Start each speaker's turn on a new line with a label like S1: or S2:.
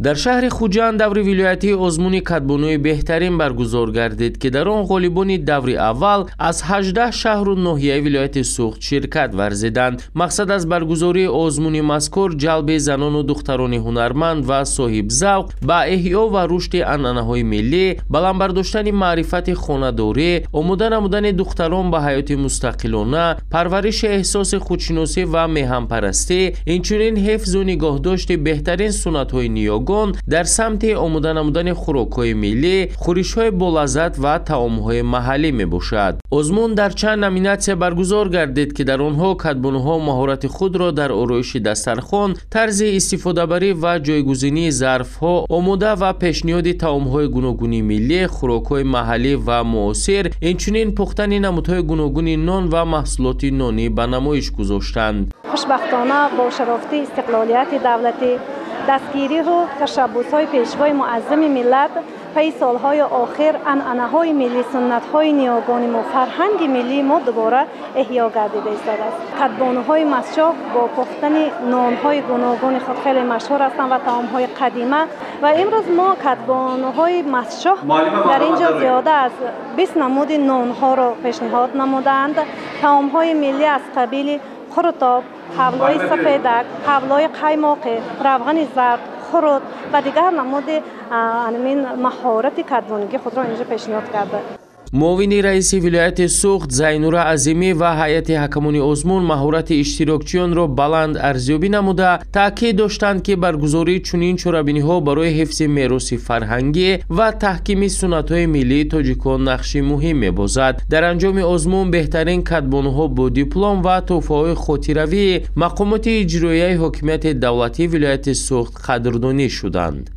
S1: در شهر خوجند دوری ولایتی آزمون کدبانوی بهترین برگزار گردید که در آن غالبان دوری اول از 18 شهر و ناحیه ولایت سوخت شرکت ورزیدند. مقصد از برگزاری آزمون مذکور جلب زنان و دختران هنرمند و صاحب ذوق با احیا و رشد عنعنه‌های ملی، بلند برداشتن معرفت خانه‌داری، آموده نمودن دختران به حیات مستقلانه، پرورش احساس خودشناسی و میهن‌پرستی، اینچنین حفظ و نگهداشت بهترین سنت‌های نیاگان در سمت آموده نمودن خوراک‌های ملی، خورش‌های بولذت و طعام‌های محلی میباشد. آزمون در چند نامیناسیون برگزار گردید که در آنها کدبانوها مهارت خود را در آرایش دسترخوان، طرز استفاده بری و جایگزینی ظرف‌ها، آموده و پیشنهاد طعام‌های گوناگون ملی، خوراک‌های محلی و معاصر، اینچنین پختن نمودهای گوناگون نان و محصولات نانی به نمایش گذاشتند.
S2: خوشبختانه با شرافتی استقلالیت دولتی، دستگیری و تشبس‌های پیشوای معظم ملت پی سالهای آخر عنعنه‌های ملی، سنت‌های نیاگان ما، فرهنگ ملی ما دوباره احیا گردیده است. کدبانوهای مسجح با پختن نان‌های گوناگون خود خیلی مشهور هستند و طعام‌های قدیمه و امروز ما کدبانوهای مسجح در اینجا زیاده از 20 نمود نان‌ها را پیشنهاد نمودند. طعام‌های ملی از قبیل خروتاب، حولای سفیدک، حولای قیماقی، روغن زرد، خرد و دیگر نمود مهارت کدبانوی خود را اینجا پیشنهاد کرده.
S1: معاون رئیس ولایت سوخت زینور عظیمی و هیئت حکمان آزمون مهارت اشتراکچیان را بلند ارزیابی نموده تاکید داشتند که برگزاری چنین چرابینی‌ها برای حفظ میراث فرهنگی و تحکیم سنت‌های ملی تاجیکان نقشی مهم می‌بازد. در انجام آزمون بهترین کدبانوها با دیپلم و تحفه‌های خاطروی مقامات اجرایی حکومت دولتی ولایت سوخت قدردانی شدند.